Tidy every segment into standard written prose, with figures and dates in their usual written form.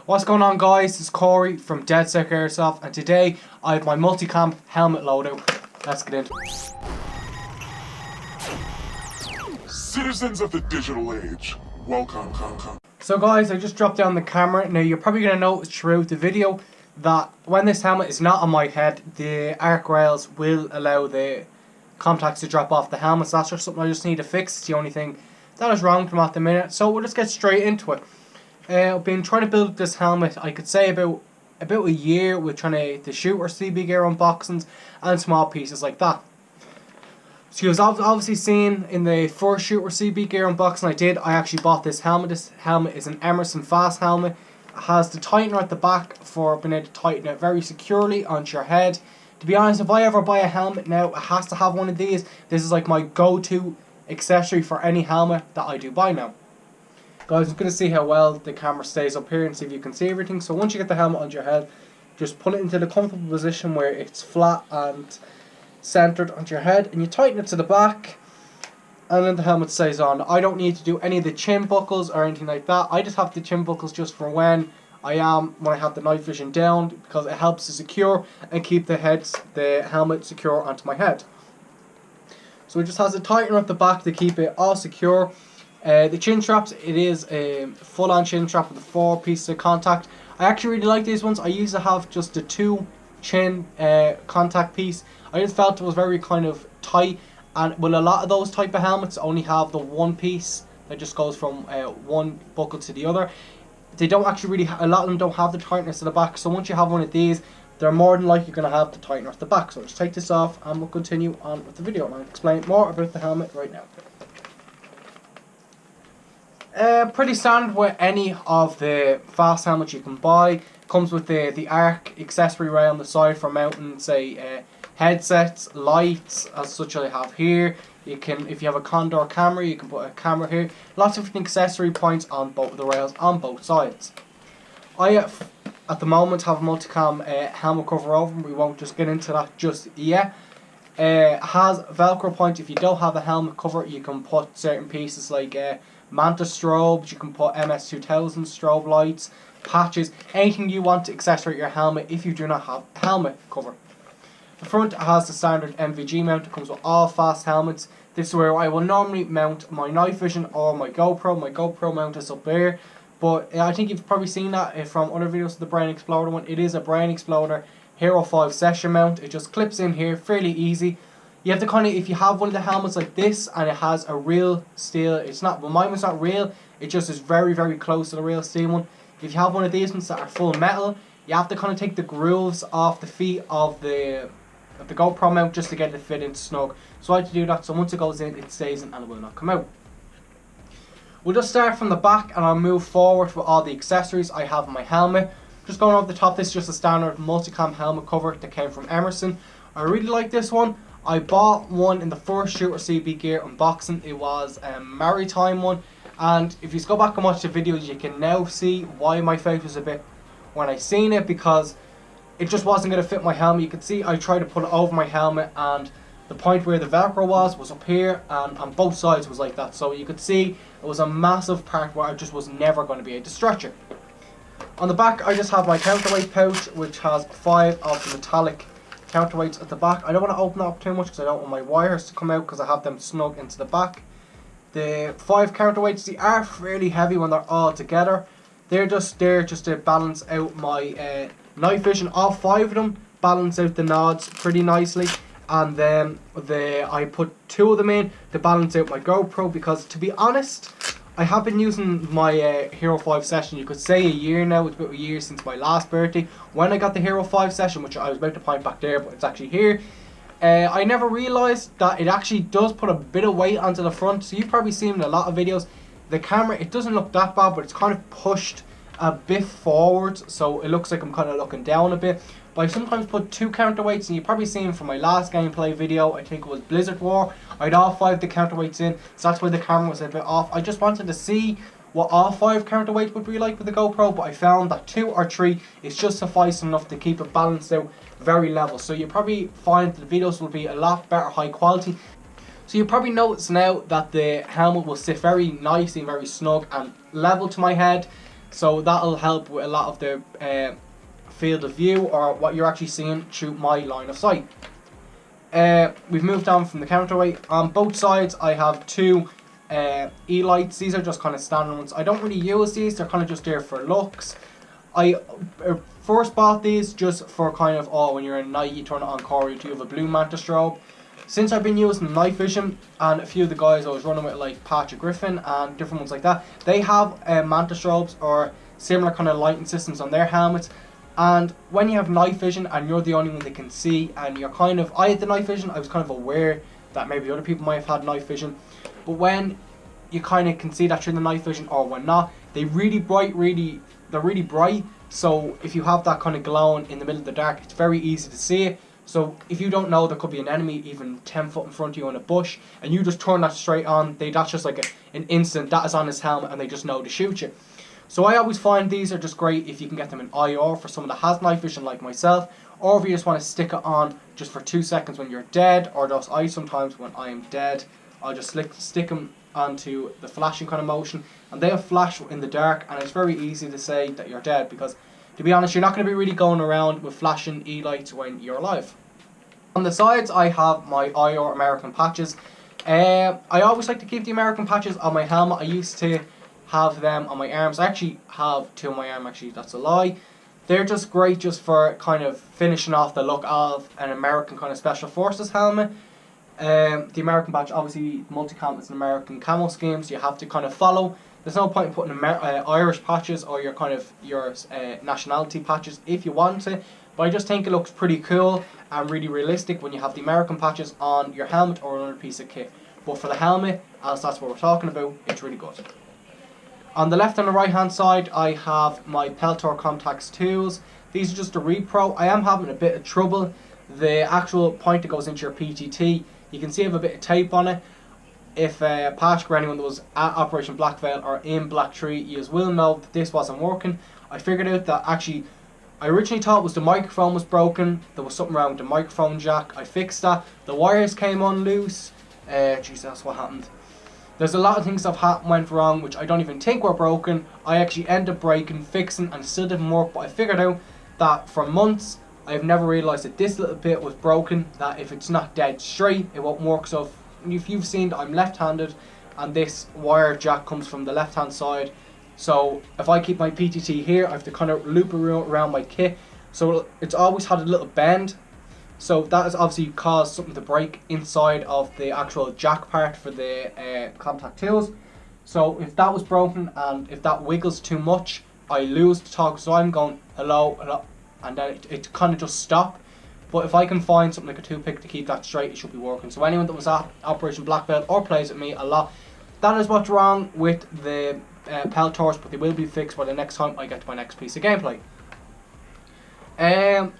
What's going on, guys? It's Corey from Dead Sick Airsoft, and today I have my Multicam helmet loadout. Let's get into it. Citizens of the digital age, welcome. So guys, I just dropped down the camera. Now you're probably going to notice throughout the video that when this helmet is not on my head, the arc rails will allow the contacts to drop off the helmet. So that's just something I just need to fix. It's the only thing that is wrong with them at the minute. So we'll just get straight into it. I've been trying to build this helmet, I could say about a year, with trying to shoot or CB gear unboxings and small pieces like that. So you was obviously seen in the first shoot or CB gear unboxing I did, I actually bought this helmet. This helmet is an Emerson Fast helmet. It has the tightener at the back for being able to tighten it very securely onto your head. To be honest, if I ever buy a helmet now, it has to have one of these. This is like my go-to accessory for any helmet that I do buy now. Guys, I'm going to see how well the camera stays up here and see if you can see everything. So once you get the helmet onto your head, just put it into the comfortable position where it's flat and centered onto your head, and you tighten it to the back, and then the helmet stays on. I don't need to do any of the chin buckles or anything like that. I just have the chin buckles just for when I have the night vision down, because it helps to secure and keep the helmet secure onto my head. So it just has a tightener at the back to keep it all secure. The chin straps, it is a full-on chin strap with the 4 pieces of contact. I actually really like these ones. I used to have just the 2 chin contact piece. I just felt it was very kind of tight, and with a lot of those type of helmets only have the 1 piece that just goes from one buckle to the other. They don't actually really, a lot of them don't have the tightness at the back, so once you have one of these, they're more than likely going to have the tightener at the back. So just take this off and we'll continue on with the video, and I'll explain more about the helmet right now. Pretty standard with any of the fast helmets you can buy. Comes with the arc accessory rail on the side for mounting, say, headsets, lights, as such I have here. You can, if you have a Condor camera, you can put a camera here. Lots of different accessory points on both of the rails on both sides. I at the moment have a Multicam helmet cover over them. We won't just get into that just yet. It has Velcro points. If you don't have a helmet cover, you can put certain pieces like Manta strobes, you can put MS2000 strobe lights, patches, anything you want to accessory your helmet if you do not have a helmet cover. The front has the standard MVG mount. It comes with all fast helmets. This is where I will normally mount my night vision or my GoPro. My GoPro mount is up there, but I think you've probably seen that from other videos of the Brain Exploder one. It is a Brain Exploder Hero 5 session mount. It just clips in here, fairly easy. You have to kind of, if you have one of the helmets like this and it has a real steel, it's not, well, mine was not real, it just is very, very close to the real steel one. If you have one of these ones that are full metal, you have to kind of take the grooves off the feet of the GoPro mount just to get it to fit in snug. So I had to do that, so once it goes in, it stays in and it will not come out. We'll just start from the back and I'll move forward with all the accessories I have on my helmet. Just going over the top, this is just a standard Multicam helmet cover that came from Emerson. I really like this one. I bought one in the first shoot or CB gear unboxing. It was a maritime one, and if you go back and watch the videos, you can now see why my face was a bit when I seen it, because it just wasn't going to fit my helmet. You could see I tried to put it over my helmet, and the point where the Velcro was up here, and on both sides was like that. So you could see it was a massive part where I just was never going to be able to stretch it. On the back, I just have my counterweight pouch, which has 5 of the metallic counterweights at the back. I don't want to open that up too much because I don't want my wires to come out, because I have them snug into the back. The 5 counterweights, they are fairly heavy when they're all together. They're just there just to balance out my night vision. All 5 of them balance out the nods pretty nicely, and then I put 2 of them in to balance out my GoPro, because to be honest, I have been using my Hero 5 session, you could say a year now. It's about a year since my last birthday when I got the Hero 5 session, which I was about to point back there, but it's actually here. I never realised that it actually does put a bit of weight onto the front. So you've probably seen in a lot of videos, the camera, it doesn't look that bad, but it's kind of pushed a bit forward, so it looks like I'm kind of looking down a bit. But I sometimes put 2 counterweights, and you've probably seen from my last gameplay video, I think it was Blizzard War, I had all 5 of the counterweights in, so that's why the camera was a bit off. I just wanted to see what all 5 counterweights would be like with the GoPro, but I found that 2 or 3 is just suffice enough to keep it balanced out very level. So you probably find the videos will be a lot better high quality. So you probably notice now that the helmet will sit very nicely and very snug and level to my head. so that'll help with a lot of the field of view, or what you're actually seeing through my line of sight. We've moved on from the counterweight. On both sides I have two E-lights. These are just kind of standard ones. I don't really use these, they're kind of just there for looks. I first bought these just for kind of, oh, when you're in night you turn it on Corey, do you have a blue manta strobe? Since I've been using night vision, and a few of the guys I was running with, like Patrick Griffin and different ones like that, they have manta strobes or similar kind of lighting systems on their helmets. And when you have night vision and you're the only one that can see, and you're kind of, I had the night vision, I was kind of aware that maybe other people might have had night vision, but when you kind of can see that through the night vision, or when not, they're really bright. So if you have that kind of glowing in the middle of the dark, it's very easy to see it. So if you don't know there could be an enemy even 10 foot in front of you in a bush, and you just turn that straight on, that's just like an instant, that is on his helmet, and they just know to shoot you. So I always find these are just great if you can get them in IR for someone that has night vision like myself, or if you just want to stick it on just for 2 seconds when you're dead, or just sometimes when I am dead, I'll just stick them onto the flashing kind of motion, and they'll flash in the dark, and it's very easy to say that you're dead, because to be honest, you're not going to be really going around with flashing E-lights when you're alive. On the sides I have my IR American patches. I always like to keep the American patches on my helmet. I used to have them on my arms. I actually have two on my arm, actually, that's a lie. They're just great just for kind of finishing off the look of an American kind of Special Forces helmet. The American badge, obviously Multicam is an American camo scheme, so you have to kind of follow. There's no point in putting Irish patches or your kind of your nationality patches if you want to, but I just think it looks pretty cool and really realistic when you have the American patches on your helmet or another piece of kit. But for the helmet, as that's what we're talking about, it's really good. On the left and the right hand side I have my Peltor Contacts tools. These are just a repro. I am having a bit of trouble. The actual point that goes into your PTT, you can see I have a bit of tape on it. If Patrick or anyone that was at Operation Black Veil or in Black Tree, you will know that this wasn't working. I figured out that actually, I originally thought it was the microphone was broken. There was something wrong with the microphone jack. I fixed that. The wires came on loose. Jeez, that's what happened. There's a lot of things that went wrong which I don't even think were broken. I actually ended up breaking, fixing, and it still didn't work. But I figured out that for months I've never realised that this little bit was broken, that if it's not dead straight it won't work. So if you've seen that I'm left-handed and this wire jack comes from the left hand side, so if I keep my PTT here I have to kind of loop around my kit, so it's always had a little bend. So that has obviously caused something to break inside of the actual jack part for the contact tools. So if that was broken and if that wiggles too much, I lose the talk. So I'm going hello, hello, and then it kind of just stopped. But if I can find something like a toothpick to keep that straight, it should be working. So anyone that was at Operation Black Belt or plays with me a lot, that is what's wrong with the Peltors, but they will be fixed by the next time I get to my next piece of gameplay.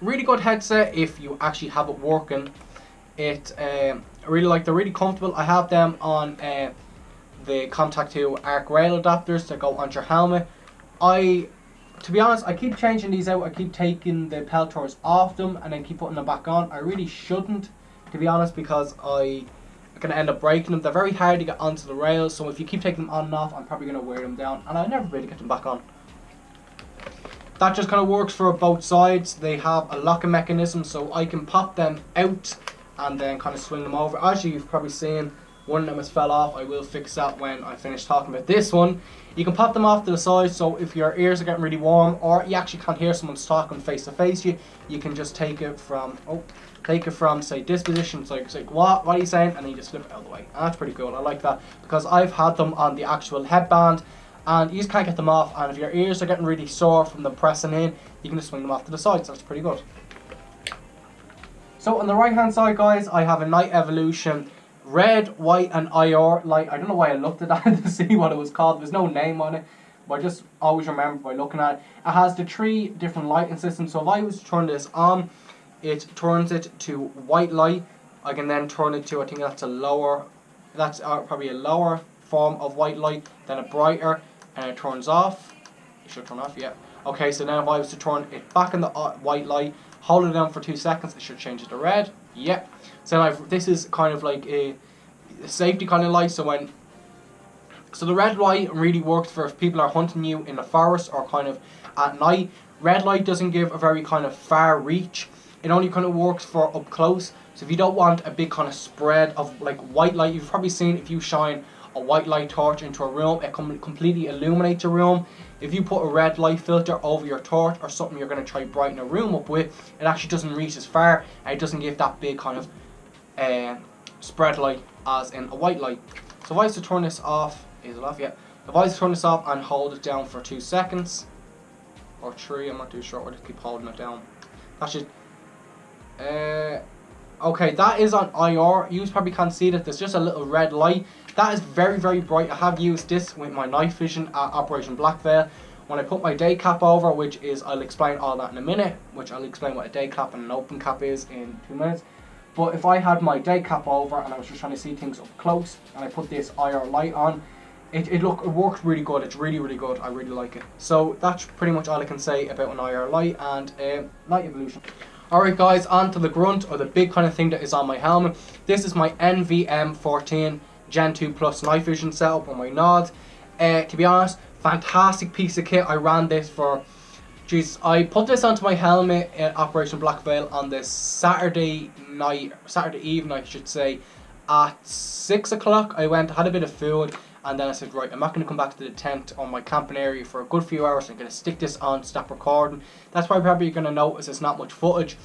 Really good headset if you actually have it working. I really like, they're really comfortable. I have them on the Contact 2 Arc Rail adapters that go on your helmet. To be honest, I keep changing these out. I keep taking the Peltors off them and then keep putting them back on. I really shouldn't, to be honest, because I'm going to end up breaking them. They're very hard to get onto the rails, so if you keep taking them on and off, I'm probably going to wear them down, and I'll never be able to get them back on. That just kind of works for both sides. They have a locking mechanism, so I can pop them out and then kind of swing them over. As you've probably seen, one of them has fell off. I will fix that when I finish talking about this one. You can pop them off to the side, so if your ears are getting really warm or you actually can't hear someone talking face to face, you can just take it from say this position. So it's like, what are you saying? And then you just flip it out of the way. And that's pretty cool. I like that because I've had them on the actual headband and you just can't get them off, and if your ears are getting really sore from them pressing in, you can just swing them off to the side, so that's pretty good. So on the right hand side, guys, I have a Night Evolution red, white and IR light. I don't know why I looked at that to see what it was called. There's no name on it, but I just always remember by looking at it. It has the 3 different lighting systems, so if I was to turn this on, it turns it to white light. I can then turn it to, I think that's probably a lower form of white light, then a brighter, and it turns off. It should turn off, yeah. Okay, so now if I was to turn it back in the white light, hold it down for 2 seconds, it should change it to red. Yep. So this is kind of like a safety kind of light, so when So the red light really works for if people are hunting you in the forest or kind of at night. Red light doesn't give a very kind of far reach. It only kind of works for up close. So if you don't want a big kind of spread of like white light, you've probably seen if you shine a white light torch into a room, it completely illuminates a room. If you put a red light filter over your torch or something you're going to try brighten a room up with, it actually doesn't reach as far and it doesn't give that big kind of spread light as in a white light. So if I was to turn this off, is it off? Yeah. If I was to turn this off and hold it down for 2 seconds, or 3, I'm not too sure, I'll just keep holding it down. That should, okay, that is on IR. You probably can't see that, there's just a little red light. That is very, very bright. I have used this with my night vision at Operation Black Veil. When I put my day cap over, which is, I'll explain all that in a minute, which I'll explain what a day cap and an open cap is in 2 minutes. But if I had my day cap over and I was just trying to see things up close, and I put this IR light on, it works really good. It's really, really good. I really like it. So that's pretty much all I can say about an IR light and light evolution. Alright guys, on to the grunt, or the big kind of thing that is on my helmet. This is my NVM14 Gen 2 Plus night vision setup on my nods. To be honest, fantastic piece of kit. I ran this for, jeez, I put this onto my helmet at Operation Black Veil on this Saturday evening I should say, at 6 o'clock. I went, had a bit of food, and then I said, right, I'm not going to come back to the tent or my camping area for a good few hours. I'm going to stick this on, stop recording. That's why probably you're going to notice it's not much footage.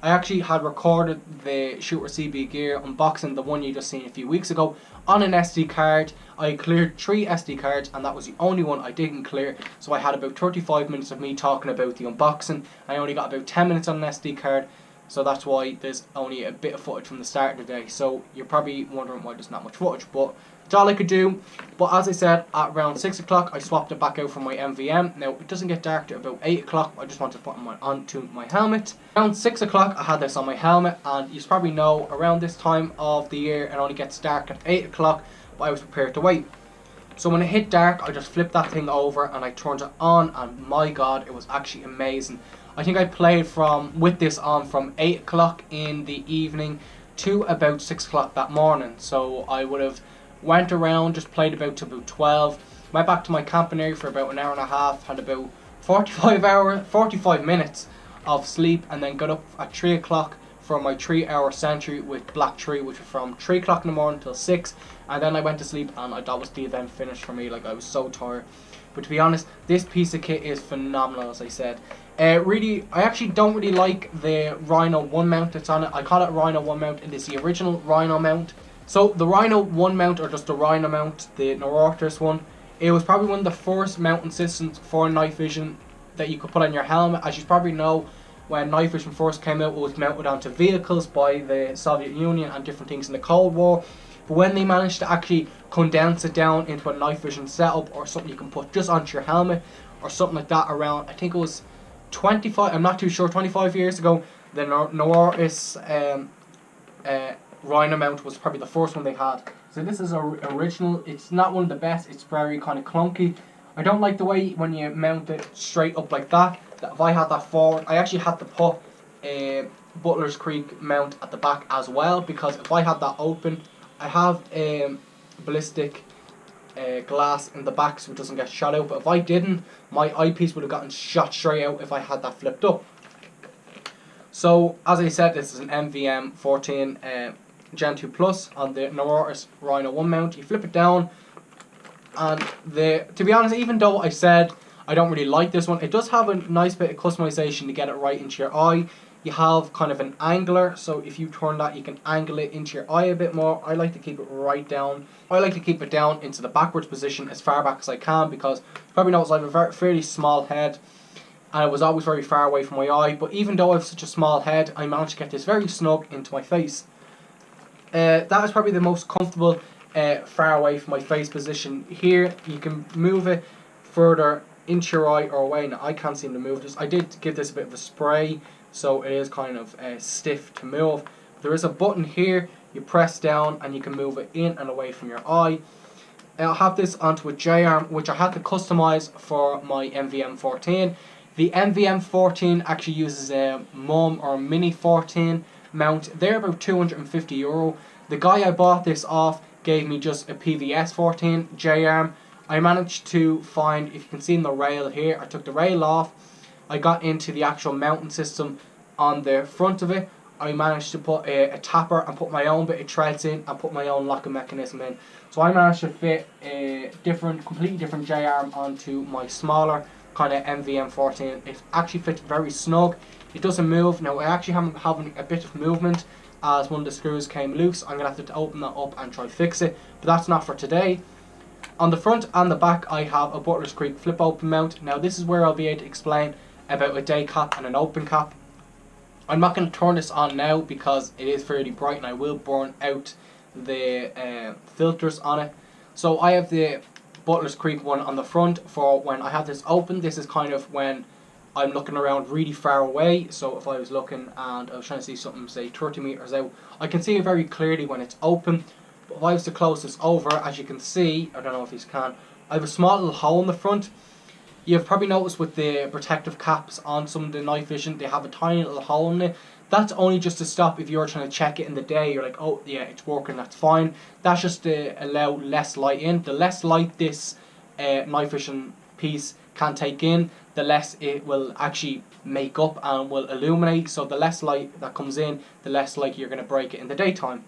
I actually had recorded the Shooter CB gear unboxing, the one you just seen a few weeks ago, on an SD card. I cleared 3 SD cards and that was the only one I didn't clear. So I had about 35 minutes of me talking about the unboxing. I only got about 10 minutes on an SD card. So that's why there's only a bit of footage from the start of the day. So you're probably wondering why there's not much footage, but it's all I could do. But as I said, at around 6 o'clock I swapped it back out for my MVM. Now it doesn't get dark till about 8 o'clock. I just wanted to put it onto my helmet. Around 6 o'clock I had this on my helmet, and you probably know around this time of the year it only gets dark at 8 o'clock, but I was prepared to wait. So when it hit dark, I just flipped that thing over and I turned it on, and my god, it was actually amazing. I think I played with this on from 8 o'clock in the evening to about 6 o'clock that morning. So I would have went around, just played about to about 12, went back to my camping area for about an hour and a half, had about 45 minutes of sleep, and then got up at 3 o'clock for my 3-hour sentry with Black Tree, which was from 3 o'clock in the morning till 6, and then I went to sleep, and that was the event finished for me. Like, I was so tired. But to be honest, this piece of kit is phenomenal, as I said. Really, I actually don't really like the Rhino 1 mount that's on it. I call it Rhino 1 mount, it is the original Rhino mount. So the Rhino 1 mount, or just the Rhino mount, the Neurortis one, it was probably one of the first mounting systems for night vision that you could put on your helmet. As you probably know, when night vision first came out, it was mounted onto vehicles by the Soviet Union and different things in the Cold War. But when they managed to actually condense it down into a night vision setup, or something you can put just onto your helmet, or something like that, around, I think it was 25, I'm not too sure, 25 years ago, the Neurortis Rhino mount was probably the first one they had. So this is original. It's not one of the best. It's very kind of clunky. I don't like the way when you mount it straight up like that. If I had that forward, I actually had to put a Butler's Creek mount at the back as well, because if I had that open, I have ballistic glass in the back so it doesn't get shot out, but if I didn't, my eyepiece would have gotten shot straight out if I had that flipped up. So as I said, this is an MVM 14 Gen 2 Plus on the Neurortis Rhino 1 mount. You flip it down, and to be honest, even though I said I don't really like this one, it does have a nice bit of customization to get it right into your eye. You have kind of an angler, so if you turn that, you can angle it into your eye a bit more. I like to keep it right down. I like to keep it down into the backwards position as far back as I can, because you probably notice I have a fairly small head, and it was always very far away from my eye. But even though I have such a small head, I managed to get this very snug into my face. That is probably the most comfortable far away from my face position. Here you can move it further into your eye or away. Now I can't seem to move this. I did give this a bit of a spray, so it is kind of stiff to move. There is a button here, you press down and you can move it in and away from your eye. I'll have this onto a J-arm, which I had to customize for my MVM14. The MVM14 actually uses a MUM or Mini 14 mount. They're about €250. The guy I bought this off gave me just a PVS 14 J-arm. I managed to find, if you can see in the rail here, I took the rail off. I got into the actual mounting system on the front of it. I managed to put a tapper and put my own bit of threads in and put my own locking mechanism in. So I managed to fit a completely different J-arm onto my smaller kind of MVM 14. It actually fits very snug. It doesn't move. Now I actually am having a bit of movement as one of the screws came loose. I'm going to have to open that up and try to fix it. But that's not for today. On the front and the back I have a Butler's Creek flip open mount. Now this is where I'll be able to explain about a day cap and an open cap. I'm not going to turn this on now because it is fairly bright and I will burn out the filters on it. So I have the Butler's Creek one on the front for when I have this open. This is kind of when I'm looking around really far away. So if I was looking and I was trying to see something say 30 meters out, I can see it very clearly when it's open. But if I was to close this over, as you can see, I don't know if you can, I have a small little hole in the front. You've probably noticed with the protective caps on some of the night vision, they have a tiny little hole in it. That's only just to stop if you're trying to check it in the day. You're like, oh yeah, it's working, that's fine. That's just to allow less light in. The less light this night vision piece can take in, the less it will actually make up and will illuminate. So the less light that comes in, the less likely you're going to break it in the daytime.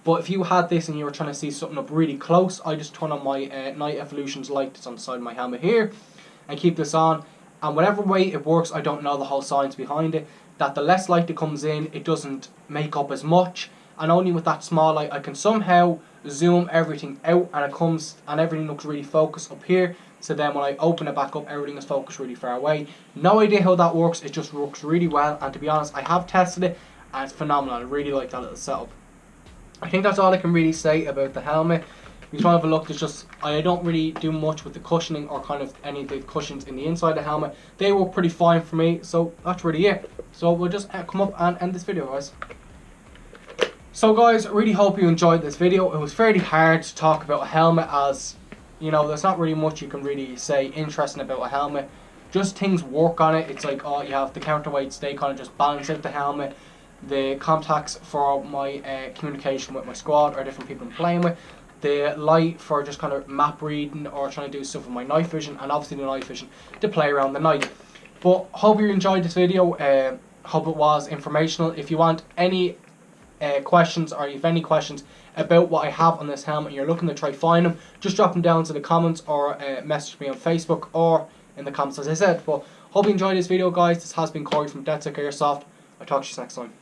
But if you had this and you were trying to see something up really close, I just turn on my Night Evolutions light that's on the side of my helmet here and keep this on, and whatever way it works, I don't know the whole science behind it, that the less light that comes in, it doesn't make up as much, and only with that small light I can somehow zoom everything out and it comes and everything looks really focused up here. So then when I open it back up, everything is focused really far away. No idea how that works, it just works really well, and to be honest, I have tested it and it's phenomenal. I really like that little setup. I think that's all I can really say about the helmet. If you want to have a look, it's just, I don't really do much with the cushioning or kind of any of the cushions in the inside of the helmet. They work pretty fine for me, so that's really it. So we'll just come up and end this video, guys. So guys, I really hope you enjoyed this video. It was fairly hard to talk about a helmet, as you know, there's not really much you can really say interesting about a helmet. Just things work on it. It's like, oh, you have the counterweights, they kind of just balance out the helmet. The contacts for my communication with my squad or different people I'm playing with. The light for just kind of map reading or trying to do stuff with my night vision, and obviously the night vision to play around the night. But hope you enjoyed this video. Hope it was informational. If you want any questions, or if you have any questions about what I have on this helmet and you're looking to try find them, just drop them down to the comments or message me on Facebook or in the comments, as I said. But hope you enjoyed this video, guys. This has been Corey from Dead Sick Airsoft. I'll talk to you next time.